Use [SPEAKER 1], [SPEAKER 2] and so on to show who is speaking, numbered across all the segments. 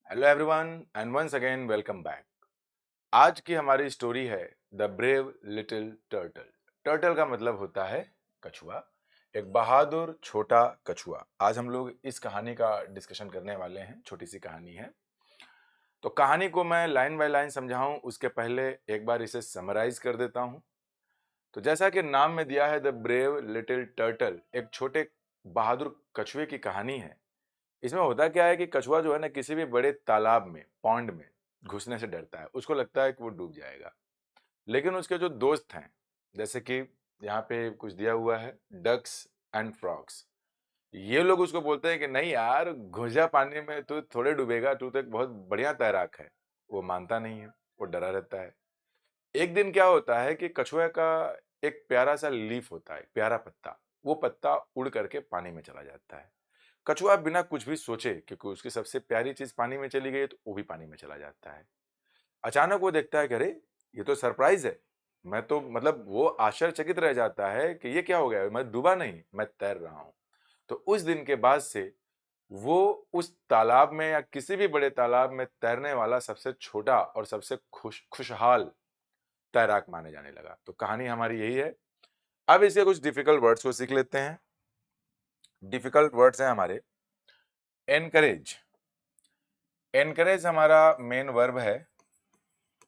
[SPEAKER 1] Hello everyone and once again welcome back. आज की हमारी स्टोरी है the brave little turtle. Turtle का मतलब होता है कछुआ, एक बहादुर छोटा कछुआ। आज हम लोग इस कहानी का डिस्कशन करने वाले हैं। छोटी सी कहानी है, तो कहानी को मैं लाइन बाय लाइन समझाऊं उसके पहले एक बार इसे समराइज कर देता हूं। तो जैसा कि नाम में दिया है द ब्रेव लिटिल टर्टल, एक छोटे बहादुर कछुए की कहानी है। इसमें होता क्या है कि कछुआ जो है ना किसी भी बड़े तालाब में, पॉन्ड में घुसने से डरता है। उसको लगता है कि वो डूब जाएगा। लेकिन उसके जो दोस्त हैं, जैसे कि यहाँ पे कुछ दिया हुआ है, डक्स एंड फ्रॉग्स, ये लोग उसको बोलते हैं कि नहीं यार, घुस जा पानी में, तू थोड़े डूबेगा, तू तो एक बहुत बढ़िया तैराक है। वो मानता नहीं है, वो डरा रहता है। एक दिन क्या होता है कि कछुआ का एक प्यारा सा लीफ होता है, प्यारा पत्ता। वो पत्ता उड़ करके पानी में चला जाता है। कछुआ बिना कुछ भी सोचे, क्योंकि उसकी सबसे प्यारी चीज पानी में चली गई, तो वो भी पानी में चला जाता है। अचानक वो देखता है कि अरे, ये तो सरप्राइज है। मैं तो मतलब वो आश्चर्यचकित रह जाता है कि ये क्या हो गया, मैं डूबा नहीं, मैं तैर रहा हूं। तो उस दिन के बाद से वो उस तालाब में या किसी भी बड़े तालाब में तैरने वाला सबसे छोटा और सबसे खुशहाल तैराक माने जाने लगा। तो कहानी हमारी यही है। अब इसके कुछ डिफिकल्ट वर्ड्स को सीख लेते हैं। डिफिकल्ट वर्ड्स हैं हमारे, एनकरेज। एनकरेज हमारा मेन वर्ब है।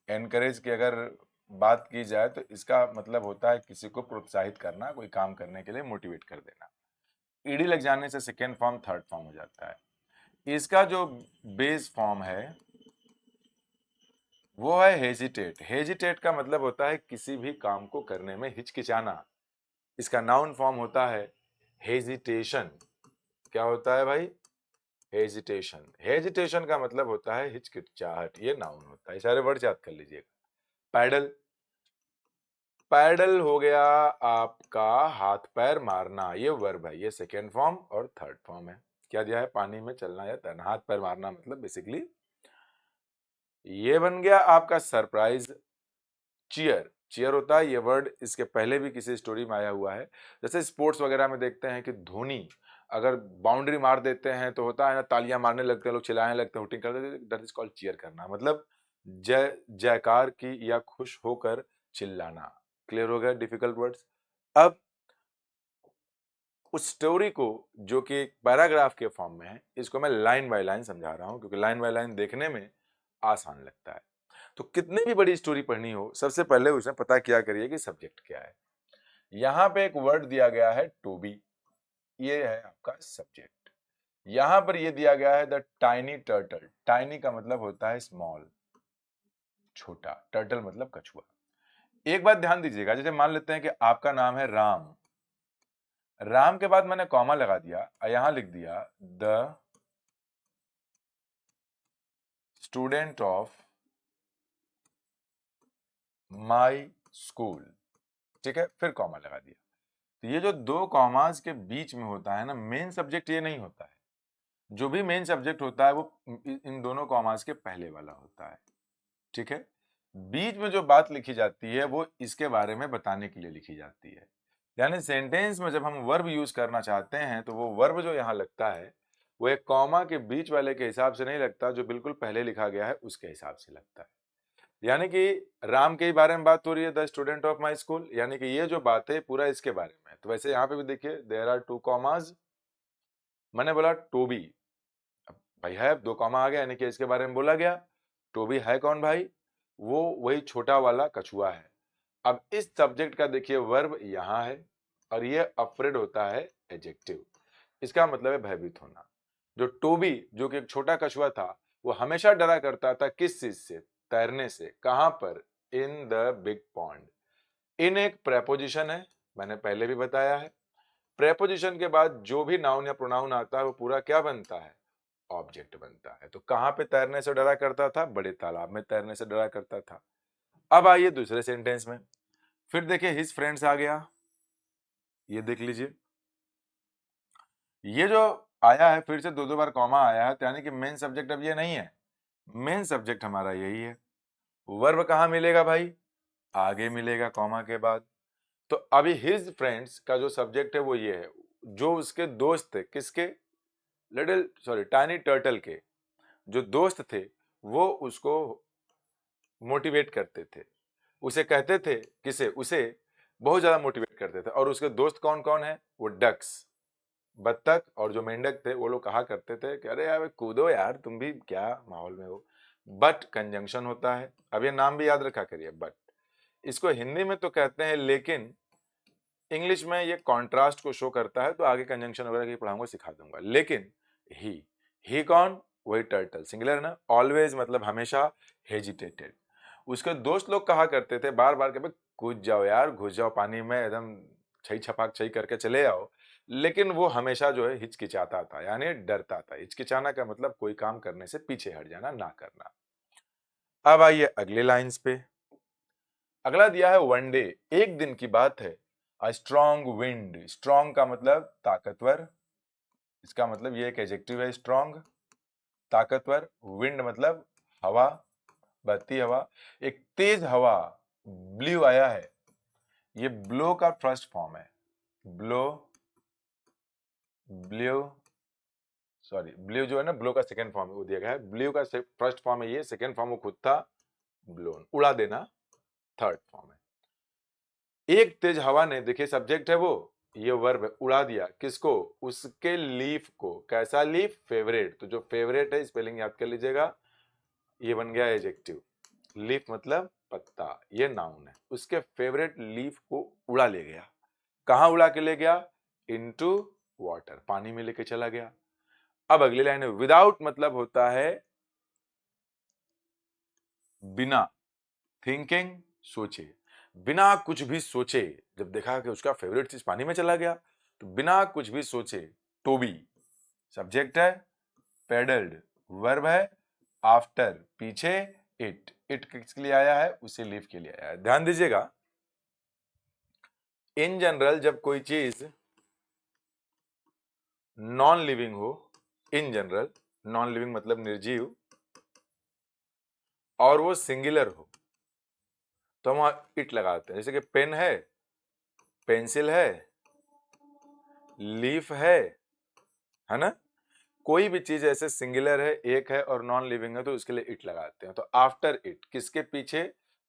[SPEAKER 1] एनकरेज की अगर बात की जाए तो इसका मतलब होता है किसी को प्रोत्साहित करना, कोई काम करने के लिए मोटिवेट कर देना। ईडी लग जाने से सेकेंड फॉर्म थर्ड फॉर्म हो जाता है। इसका जो बेस फॉर्म है वो है हेजिटेट। हेजिटेट का मतलब होता है किसी भी काम को करने में हिचकिचाना। इसका नाउन फॉर्म होता है हेजिटेशन। क्या होता है भाई? हेजिटेशन। हेजिटेशन का मतलब होता है हिचकिचाहट, ये नाउन होता है। सारे वर्ड याद कर लीजिएगा। पैडल, पैडल हो गया आपका हाथ पैर मारना, ये वर्ब है। ये सेकेंड फॉर्म और थर्ड फॉर्म है। क्या दिया है? पानी में चलना या तैरना। हाथ पैर मारना मतलब बेसिकली ये बन गया आपका सरप्राइज। चीयर, चीयर होता है ये वर्ड, इसके पहले भी किसी स्टोरी में आया हुआ है। जैसे स्पोर्ट्स वगैरह में देखते हैं कि धोनी अगर बाउंड्री मार देते हैं तो होता है ना, तालियां मारने लगते हैं लोग, चिल्लाने लगते हैं, हुटिंग करते हैं। दैट इज कॉल्ड चीयर करना, मतलब जय जयकार की या खुश होकर चिल्लाना। क्लियर हो गया डिफिकल्ट वर्ड्स। अब उस स्टोरी को जो कि एक पैराग्राफ के फॉर्म में है, इसको मैं लाइन बाय लाइन समझा रहा हूं, क्योंकि लाइन बाय लाइन देखने में आसान लगता है। तो कितनी भी बड़ी स्टोरी पढ़नी हो, सबसे पहले उसमें पता किया करिए कि सब्जेक्ट क्या है। यहां पे एक वर्ड दिया गया है टू बी, ये है आपका सब्जेक्ट। यहां पर ये दिया गया है द टाइनी टर्टल। टाइनी का मतलब होता है स्मॉल, छोटा। टर्टल मतलब कछुआ। एक बात ध्यान दीजिएगा, जैसे मान लेते हैं कि आपका नाम है राम। राम के बाद मैंने कॉमा लगा दिया और यहां लिख दिया the student of my school. ठीक है, फिर कॉमा लगा दिया। तो ये जो दो कॉमास के बीच में होता है ना, मेन सब्जेक्ट ये नहीं होता है। जो भी मेन सब्जेक्ट होता है वो इन दोनों कॉमास के पहले वाला होता है। ठीक है, बीच में जो बात लिखी जाती है वो इसके बारे में बताने के लिए लिखी जाती है। यानी सेंटेंस में जब हम वर्ब यूज करना चाहते हैं तो वो वर्ब जो यहां लगता है वो एक कॉमा के बीच वाले के हिसाब से नहीं लगता, जो बिल्कुल पहले लिखा गया है उसके हिसाब से लगता है। यानी कि राम के बारे में बात हो रही है, the student of my school, यानी कि ये जो बात है पूरा इसके बारे में है। तो वैसे यहाँ पे भी देखिए देयर आर टू कॉमाज। मैंने बोला टोबी, अब भाई है, दो कॉमा आ गया, यानी कि इसके बारे में बोला गया। टोबी है कौन भाई? वो वही छोटा वाला कछुआ है। अब इस सब्जेक्ट का देखिए वर्ब यहां है, और ये अफ्रेड होता है एडजेक्टिव। इसका मतलब है भयभीत होना। जो टोबी, जो कि एक छोटा कछुआ था, वो हमेशा डरा करता था किस चीज से? तैरने से। कहां पर? In the big pond. In एक प्रेपोजिशन है, मैंने पहले भी बताया है। प्रेपोजिशन के बाद जो भी नाउन या प्रोनाउन आता है वो पूरा क्या बनता है? ऑब्जेक्ट बनता है। तो कहां पे तैरने से डरा करता था? बड़े तालाब में तैरने से डरा करता था। अब आइए दूसरे सेंटेंस में। फिर देखिए हिज फ्रेंड्स आ गया, ये देख लीजिए। ये जो आया है फिर से दो दो बार कॉमा आया है, तो यानी कि मेन सब्जेक्ट अब ये नहीं है। मेन सब्जेक्ट हमारा यही है। वर्ब कहां मिलेगा भाई? आगे मिलेगा कॉमा के बाद। तो अभी हिज फ्रेंड्स का जो सब्जेक्ट है वो ये है, जो उसके दोस्त थे। किसके? लिटिल सॉरी टाइनी टर्टल के। जो दोस्त थे वो उसको मोटिवेट करते थे, उसे कहते थे, किसे, उसे बहुत ज्यादा मोटिवेट करते थे। और उसके दोस्त कौन कौन है? वो डक्स, बत्तख और जो मेंढक थे वो लोग कहा करते थे कि अरे यार कूदो यार, तुम भी क्या माहौल में हो। बट कंजंक्शन होता है, अब ये नाम भी याद रखा करिए, बट इसको हिंदी में तो कहते हैं, लेकिन इंग्लिश में ये कॉन्ट्रास्ट को शो करता है, तो आगे कंजंक्शन वगैरह की पढ़ाऊंगा, सिखा दूंगा। लेकिन ही कौन? वही टर्टल, सिंगुलर है ना। ऑलवेज मतलब हमेशा, हेजिटेटेड। उसके दोस्त लोग कहा करते थे बार बार के, कूद जाओ यार, घुस जाओ पानी में, एकदम छई छपाक छई करके चले आओ। लेकिन वो हमेशा जो है हिचकिचाता था, यानी डरता था। हिचकिचाना का मतलब कोई काम करने से पीछे हट जाना, ना करना। अब आइए अगले लाइंस पे। अगला दिया है वन डे, एक दिन की बात है। अ स्ट्रॉन्ग विंड, स्ट्रॉन्ग का मतलब ताकतवर, इसका मतलब ये एक एडजेक्टिव है, स्ट्रॉन्ग, ताकतवर। विंड मतलब हवा, बहती हवा। एक तेज हवा, ब्लू आया है, ये ब्लो का फर्स्ट फॉर्म है, ब्लो, ब्लू, सॉरी ब्लू जो है ना, ब्लो का सेकंड फॉर्म वो दिया गया है, ब्लू का फर्स्ट फॉर्म है ये, सेकंड फॉर्म वो खुद था ब्लोन, उड़ा देना, थर्ड फॉर्म है। एक तेज हवा ने, देखिए सब्जेक्ट है वो, ये वर्ब है, उड़ा दिया किसको? उसके लीफ को। कैसा लीफ? फेवरेट। तो जो फेवरेट है स्पेलिंग याद कर लीजिएगा, ये बन गया एडजेक्टिव। लीफ मतलब पत्ता, ये नाउन है। उसके फेवरेट लीफ को उड़ा ले गया। कहां उड़ा के ले गया? इनटू वाटर, पानी में लेके चला गया। अब अगली लाइन है, विदाउट मतलब होता है बिना, थिंकिंग, सोचे, बिना कुछ भी सोचे। जब देखा कि उसका फेवरेट चीज पानी में चला गया, तो बिना कुछ भी सोचे, टोबी सब्जेक्ट है, पेडल्ड वर्ब है, आफ्टर पीछे, इट किसके लिए आया है? उसे लीव के लिए आया है। ध्यान दीजिएगा, इन जनरल जब कोई चीज नॉन लिविंग हो, इन जनरल नॉन लिविंग मतलब निर्जीव, और वो सिंगुलर हो, तो हम इट लगाते हैं। जैसे कि पेन है, पेंसिल है, लीफ है ना। कोई भी चीज ऐसे सिंगुलर है, एक है और नॉन लिविंग है, तो उसके लिए इट लगाते हैं। तो आफ्टर इट किसके पीछे?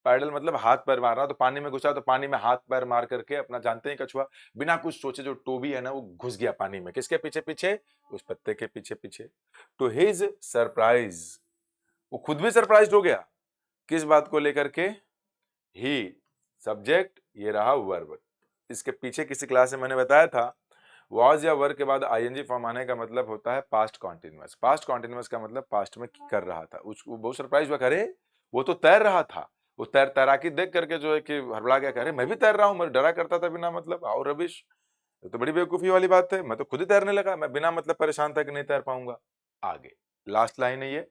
[SPEAKER 1] पैडल मतलब हाथ पैर मार रहा, तो पानी में घुसा, तो पानी में हाथ पैर मार करके अपना, जानते हैं कछुआ बिना कुछ सोचे, जो टोबी है ना, वो घुस गया पानी में। किसके पीछे पीछे? उस पत्ते के पीछे पीछे। टू हिज सरप्राइज, वो खुद भी सरप्राइज हो गया। किस बात को लेकर के? ही सब्जेक्ट, ये रहा वर्ब। इसके पीछे किसी क्लास में मैंने बताया था, वॉज या वर्ब के बाद आईएनजी फॉर्म आने का मतलब होता है पास्ट कॉन्टिन्यूअस। पास्ट कॉन्टिन्यूअस का मतलब पास्ट में कर रहा था। उसको बहुत सरप्राइज हुआ, करे वो तो तैर रहा था। वो तैराकी देख करके जो है कि हड़बड़ा गया, कह रहे मैं भी तैर रहा हूं, मैं डरा करता था बिना मतलब, और रबिश, तो बड़ी बेवकूफी वाली बात है, मैं तो खुद ही तैरने लगा, मैं बिना मतलब परेशान था कि नहीं तैर पाऊंगा। आगे लास्ट लाइन है ये,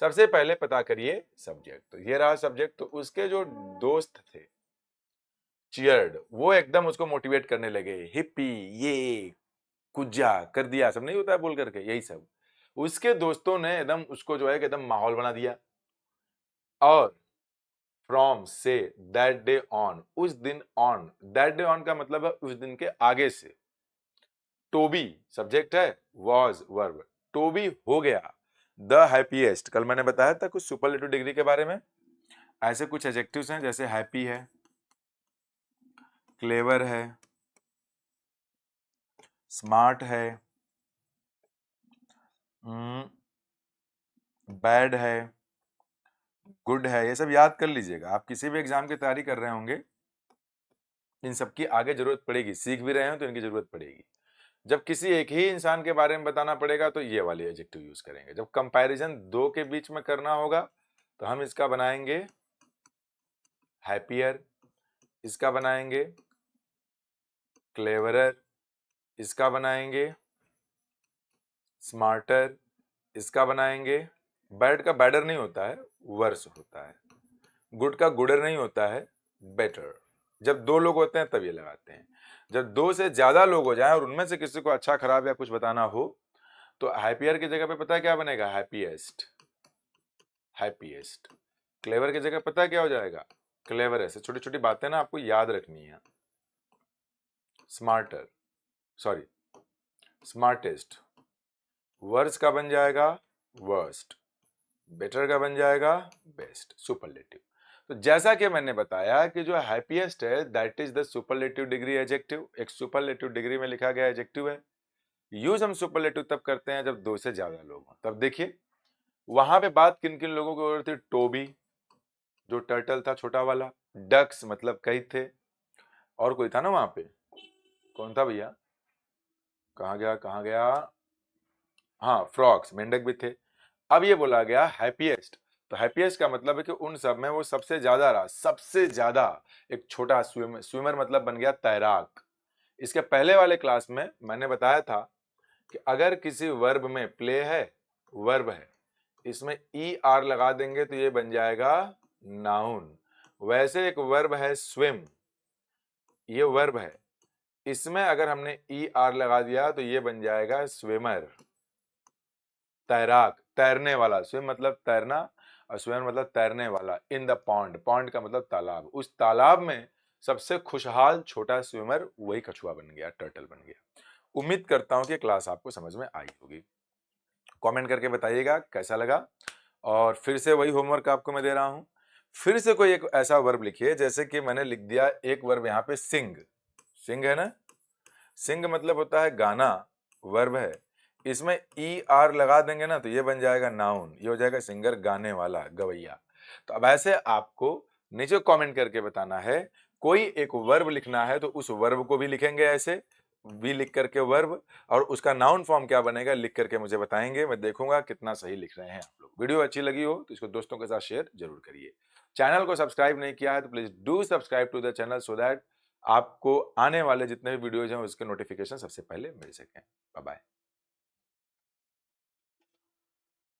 [SPEAKER 1] सबसे पहले पता करिए सब्जेक्ट। तो ये रहा सब्जेक्ट। तो उसके जो दोस्त थे, चियर्ड, वो एकदम उसको मोटिवेट करने लगे, हिप्पी, ये कुज्जा कर दिया, सब नहीं होता है बोल करके, यही सब। उसके दोस्तों ने एकदम उसको जो है कि एकदम माहौल बना दिया। और फ्रॉम से, दैट डे ऑन, उस दिन, ऑन दैट डे, ऑन का मतलब है उस दिन के आगे से। टोबी सब्जेक्ट है, वॉज वर्ब, टोबी हो गया द हैप्पीएस्ट। कल मैंने बताया था कुछ सुपरलेटिव डिग्री के बारे में, ऐसे कुछ एडजेक्टिव्स हैं, जैसे हैप्पी है, क्लेवर है, स्मार्ट है, बैड है, गुड है। ये सब याद कर लीजिएगा, आप किसी भी एग्जाम की तैयारी कर रहे होंगे, इन सब की आगे जरूरत पड़ेगी, सीख भी रहे हो तो इनकी जरूरत पड़ेगी। जब किसी एक ही इंसान के बारे में बताना पड़ेगा, तो ये वाली एडजेक्टिव यूज करेंगे। जब कंपैरिजन दो के बीच में करना होगा, तो हम इसका बनाएंगे हैप्पियर, इसका बनाएंगे क्लेवरर, इसका बनाएंगे स्मार्टर, इसका बनाएंगे, बैड का बैडर नहीं होता है, वर्स होता है। गुड का गुडर नहीं होता है, बेटर। जब दो लोग होते हैं तब ये लगाते हैं। जब दो से ज्यादा लोग हो जाएं और उनमें से किसी को अच्छा खराब या कुछ बताना हो, तो हैप्पियर की जगह पे पता है क्या बनेगा? Happiest, happiest. क्लेवर की जगह पता है क्या हो जाएगा? क्लेवर। ऐसे छोटी छोटी बातें ना आपको याद रखनी है। स्मार्टर, सॉरी स्मार्टेस्ट, वर्स का बन जाएगा वर्स्ट, बेटर का बन जाएगा बेस्ट, सुपरलेटिव। तो जैसा कि मैंने बताया कि जो हैप्पीएस्ट है that is the superlative degree adjective, एक सुपरलेटिव डिग्री में लिखा गया एडजेक्टिव है। यूज हम सुपरलेटिव तब करते हैं जब दो से ज्यादा लोग हों। तब देखिए वहां पे बात किन किन लोगों की हो रही थी, टोबी जो टर्टल था छोटा वाला, डक्स मतलब कई थे, और कोई था ना वहां पे, कौन था भैया, कहाँ गया कहाँ गया, हाँ फ्रॉग्स मेंढक भी थे। अब ये बोला गया हैप्पीएस्ट, तो हैप्पीएस्ट का मतलब है कि उन सब में वो सबसे ज्यादा रहा, सबसे ज्यादा एक छोटा स्विमर, स्विमर मतलब बन गया तैराक। इसके पहले वाले क्लास में मैंने बताया था कि अगर किसी वर्ब में प्ले है, वर्ब है, इसमें ई आर लगा देंगे तो ये बन जाएगा नाउन। वैसे एक वर्ब है स्विम, ये वर्ब है, इसमें अगर हमने ई आर लगा दिया तो ये बन जाएगा स्विमर, तैराक, तैरने वाला। स्विम मतलब तैरना और स्विमर मतलब तैरने वाला। इन द पॉन्ड, पॉन्ड का मतलब तालाब, उस तालाब में सबसे खुशहाल छोटा स्विमर वही कछुआ बन गया, टर्टल बन गया। उम्मीद करता हूं कि क्लास आपको समझ में आई होगी। कमेंट करके बताइएगा कैसा लगा, और फिर से वही होमवर्क आपको मैं दे रहा हूं। फिर से कोई एक ऐसा वर्ब लिखिए, जैसे कि मैंने लिख दिया एक वर्ब यहां पे सिंग, सिंग है ना, सिंग मतलब होता है गाना, वर्ब है, इसमें ई आर लगा देंगे ना तो ये बन जाएगा नाउन, ये हो जाएगा सिंगर, गाने वाला, गवैया। तो अब ऐसे आपको नीचे कमेंट करके बताना है, कोई एक वर्ब लिखना है तो उस वर्ब को भी लिखेंगे ऐसे, वी लिख करके वर्ब, और उसका नाउन फॉर्म क्या बनेगा लिख करके मुझे बताएंगे, मैं देखूंगा कितना सही लिख रहे हैं आप लोग। वीडियो अच्छी लगी हो तो इसको दोस्तों के साथ शेयर जरूर करिए। चैनल को सब्सक्राइब नहीं किया है तो please do subscribe to the channel so that आपको आने वाले जितने भी वीडियोज हैं उसके नोटिफिकेशन सबसे पहले मिल सकें। Bye bye.